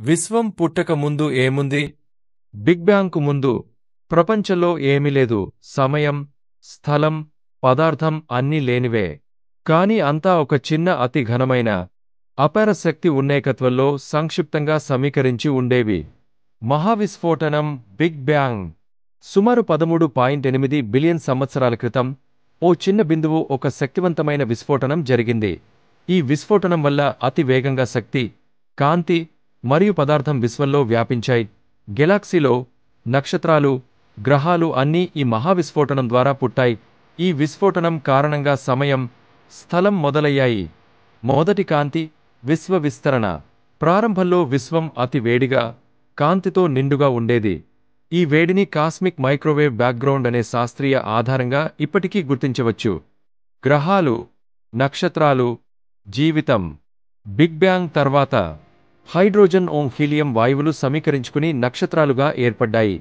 విశ్వం పుట్టక ముందు ఏముంది? బిగ్ బ్యాంగ్కు ముందు ప్రపంచంలో ఏమీ లేదు. సమయం, స్థలం, పదార్థం అన్నీ లేనివే. కాని అంతా ఒక చిన్న అతి ఘనమైన అపార శక్తి ఉన్నేకత్వంలో సంక్షిప్తంగా సమీకరించి ఉండేవి. మహావిస్ఫోటనం బిగ్ బ్యాంగ్ సుమారు 13.8 బిలియన్ సంవత్సరాల క్రితం ఓ చిన్న బిందువు ఒక శక్తివంతమైన విస్ఫోటనం జరిగింది. ఈ విస్ఫోటనం వల్ల అతి వేగంగా శక్తి, కాంతి మరియు పదార్థం విశ్వంలో వ్యాపించాయి. గెలాక్సీలో నక్షత్రాలు, గ్రహాలు అన్నీ ఈ మహావిస్ఫోటనం ద్వారా పుట్టాయి. ఈ విస్ఫోటనం కారణంగా సమయం, స్థలం మొదలయ్యాయి. మొదటి కాంతి, విశ్వ విస్తరణ. ప్రారంభంలో విశ్వం అతి వేడిగా, కాంతితో నిండుగా ఉండేది. ఈ వేడిని కాస్మిక్ మైక్రోవేవ్ బ్యాక్గ్రౌండ్ అనే శాస్త్రీయ ఆధారంగా ఇప్పటికీ గుర్తించవచ్చు. గ్రహాలు, నక్షత్రాలు, జీవితం. బిగ్ బ్యాంగ్ తర్వాత హైడ్రోజన్, హీలియం వాయువులు సమీకరించుకుని నక్షత్రాలుగా ఏర్పడ్డాయి.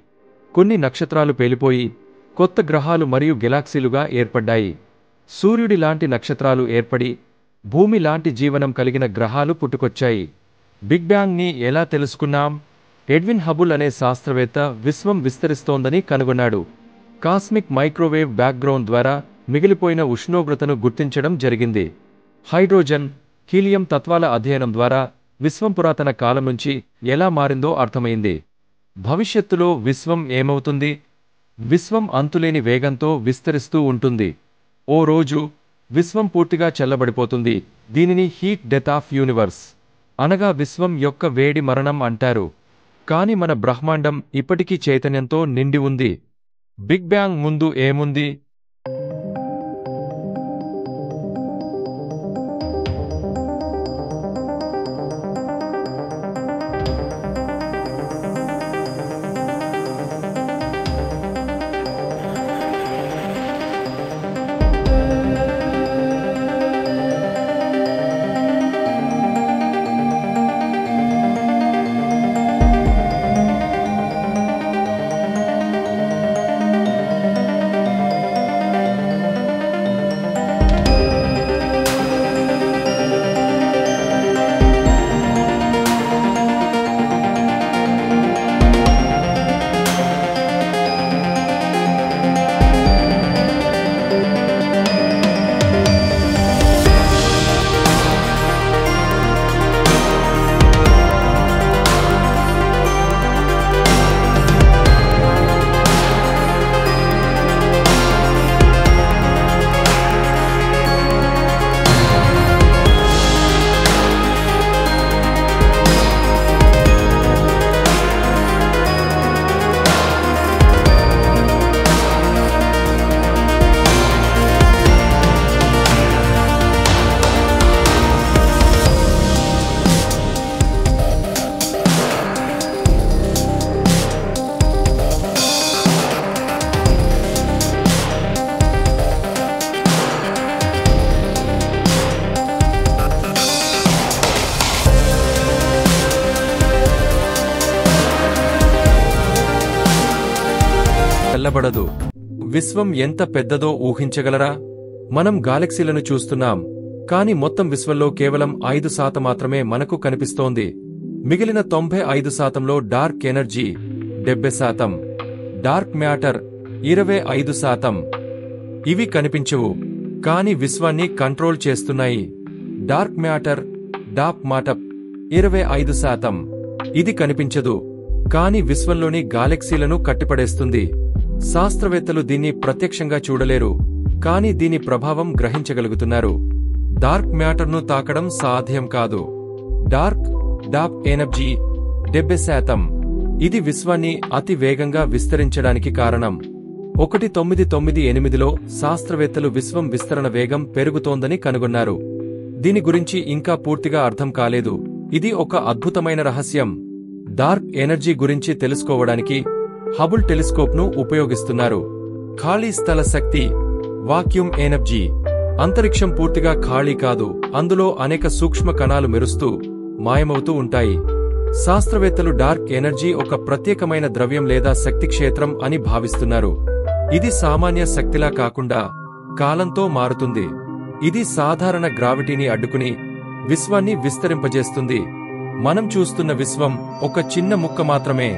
కొన్ని నక్షత్రాలు పేలిపోయి కొత్త గ్రహాలు మరియు గెలాక్సీలుగా ఏర్పడ్డాయి. సూర్యుడి లాంటి నక్షత్రాలు ఏర్పడి భూమి లాంటి జీవనం కలిగిన గ్రహాలు పుట్టుకొచ్చాయి. బిగ్ బ్యాంగ్ని ఎలా తెలుసుకున్నాం? ఎడ్విన్ హబుల్ అనే శాస్త్రవేత్త విశ్వం విస్తరిస్తోందని కనుగొన్నాడు. కాస్మిక్ మైక్రోవేవ్ బ్యాక్గ్రౌండ్ ద్వారా మిగిలిపోయిన ఉష్ణోగ్రతను గుర్తించడం జరిగింది. హైడ్రోజన్, హీలియం తత్వాల అధ్యయనం ద్వారా విశ్వం పురాతన కాలం నుంచి ఎలా మారిందో అర్థమైంది. భవిష్యత్తులో విశ్వం ఏమవుతుంది? విశ్వం అంతులేని వేగంతో విస్తరిస్తూ ఉంటుంది. ఓ రోజు విశ్వం పూర్తిగా చల్లబడిపోతుంది. దీనిని హీట్ డెత్ ఆఫ్ యూనివర్స్ అనగా విశ్వం యొక్క వేడి మరణం అంటారు. కాని మన బ్రహ్మాండం ఇప్పటికీ చైతన్యంతో నిండి ఉంది. బిగ్ బ్యాంగ్ ముందు ఏముంది? చల్లబడదు. విశ్వం ఎంత పెద్దదో ఊహించగలరా? మనం గాలక్సీలను చూస్తున్నాం, కాని మొత్తం విశ్వంలో కేవలం 5% మాత్రమే మనకు కనిపిస్తోంది. మిగిలిన 95%లో డార్క్ ఎనర్జీ 70%, డార్క్ మ్యాటర్ 25%. ఇవి కనిపించవు, కాని విశ్వాన్ని కంట్రోల్ చేస్తున్నాయి. Dark matter, dark matter 25%. ఇది కనిపించదు, కాని విశ్వంలోని గాలక్సీలను కట్టిపడేస్తుంది. శాస్త్రవేత్తలు దీన్ని ప్రత్యక్షంగా చూడలేరు, కాని దీని ప్రభావం గ్రహించగలుగుతున్నారు. డార్క్ మ్యాటర్ను తాకడం సాధ్యం కాదు. Dark energy 70%. ఇది విశ్వాన్ని అతి వేగంగా విస్తరించడానికి కారణం. 1998లో శాస్త్రవేత్తలు విశ్వం విస్తరణ వేగం పెరుగుతోందని కనుగొన్నారు. దీని గురించి ఇంకా పూర్తిగా అర్థం కాలేదు. ఇది ఒక అద్భుతమైన రహస్యం. డార్క్ ఎనర్జీ గురించి తెలుసుకోవడానికి హబుల్ టెలిస్కోప్ను ఉపయోగిస్తున్నారు. ఖాళీ స్థల శక్తి, వాక్యూమ్ ఎనర్జీ. అంతరిక్షం పూర్తిగా ఖాళీ కాదు, అందులో అనేక సూక్ష్మ కణాలు మెరుస్తూ మాయమవుతూ ఉంటాయి. శాస్త్రవేత్తలు డార్క్ ఎనర్జీ ఒక ప్రత్యేకమైన ద్రవ్యం లేదా శక్తి క్షేత్రం అని భావిస్తున్నారు. ఇది సామాన్య శక్తిలా కాకుండా కాలంతో మారుతుంది. ఇది సాధారణ గ్రావిటీని అడ్డుకుని విశ్వాన్ని విస్తరింపజేస్తుంది. మనం చూస్తున్న విశ్వం ఒక చిన్న ముక్క మాత్రమే.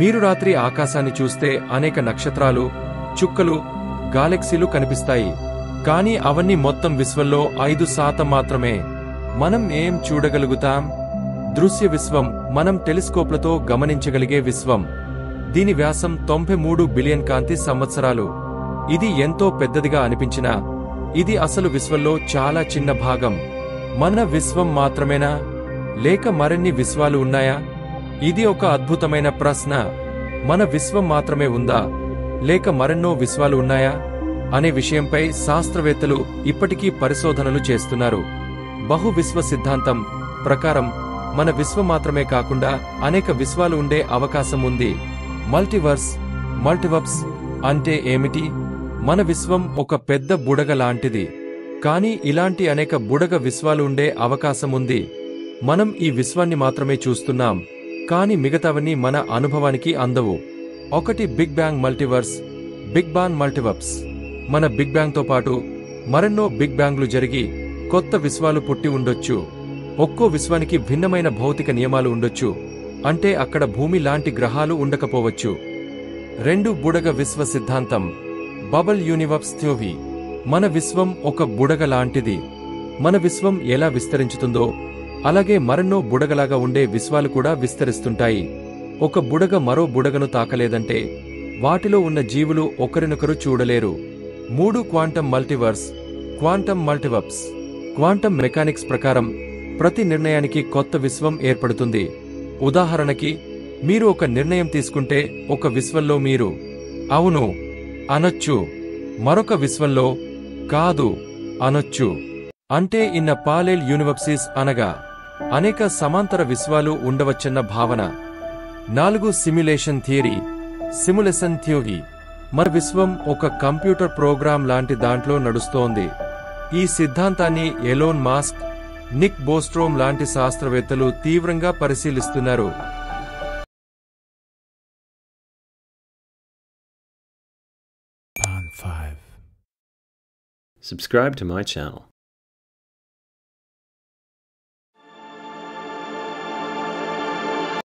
మీరు రాత్రి ఆకాశాన్ని చూస్తే అనేక నక్షత్రాలు, చుక్కలు, గాలెక్సీలు కనిపిస్తాయి. కానీ అవన్నీ మొత్తం విశ్వంలో 5% మాత్రమే. మనం ఏం చూడగలుగుతాం? దృశ్య విశ్వం, మనం టెలిస్కోప్లతో గమనించగలిగే విశ్వం. దీని వ్యాసం 93 బిలియన్ కాంతి సంవత్సరాలు. ఇది ఎంతో పెద్దదిగా అనిపించినా ఇది అసలు విశ్వంలో చాలా చిన్న భాగం. మన విశ్వం మాత్రమేనా, లేక మరిన్ని విశ్వాలు ఉన్నాయా? ఇది ఒక అద్భుతమైన ప్రశ్న. మన విశ్వం మాత్రమే ఉందా, లేక మరెన్నో విశ్వాలు ఉన్నాయా అనే విషయంపై శాస్త్రవేత్తలు ఇప్పటికీ పరిశోధనలు చేస్తున్నారు. బహు విశ్వ సిద్ధాంతం ప్రకారం మన విశ్వం మాత్రమే కాకుండా అనేక విశ్వాలు ఉండే అవకాశం ఉంది. మల్టివర్స్ అంటే ఏమిటి? మన విశ్వం ఒక పెద్ద బుడగ లాంటిది. కానీ ఇలాంటి అనేక బుడగ విశ్వాలు ఉండే అవకాశం ఉంది. మనం ఈ విశ్వాన్ని మాత్రమే చూస్తున్నాం, కానీ మిగతావన్నీ మన అనుభవానికి అందవు. ఒకటి big bang multiverse, big bang multiverse. మన బిగ్ బ్యాంగ్తో పాటు మరెన్నో బిగ్ బ్యాంగ్లు జరిగి కొత్త విశ్వాలు పుట్టి ఉండొచ్చు. ఒక్కో విశ్వానికి భిన్నమైన భౌతిక నియమాలు ఉండొచ్చు. అంటే అక్కడ భూమి లాంటి గ్రహాలు ఉండకపోవచ్చు. 2 బుడగ విశ్వ సిద్ధాంతం, బబుల్ యూనివర్స్ థియరీ. మన విశ్వం ఒక బుడగ లాంటిది. మన విశ్వం ఎలా విస్తరించుతుందో అలాగే మరెన్నో బుడగలాగా ఉండే విశ్వాలు కూడా విస్తరిస్తుంటాయి. ఒక బుడగ మరో బుడగను తాకలేదంటే వాటిలో ఉన్న జీవులు ఒకరినొకరు చూడలేరు. 3 quantum multiverse, quantum multiverse. Quantum mechanics ప్రకారం ప్రతి నిర్ణయానికి కొత్త విశ్వం ఏర్పడుతుంది. ఉదాహరణకి, మీరు ఒక నిర్ణయం తీసుకుంటే ఒక విశ్వంలో మీరు అవును అనొచ్చు, మరొక విశ్వంలో కాదు అనొచ్చు. అంటే ఇన్న పాలేల్ యూనివర్సిస్ అనగా అనేక సమాంతర విశ్వాలు ఉండవచ్చన్న భావన. 4 సిమ్యులేషన్ థియరీ, సిమ్యులేషన్ థియరీ. మన విశ్వం ఒక కంప్యూటర్ ప్రోగ్రాం లాంటి దాంట్లో నడుస్తోంది. ఈ సిద్ధాంతాన్ని ఎలోన్ మాస్క్, నిక్ బోస్ట్రోమ్ లాంటి శాస్త్రవేత్తలు తీవ్రంగా పరిశీలిస్తున్నారు. Subscribe to my channel.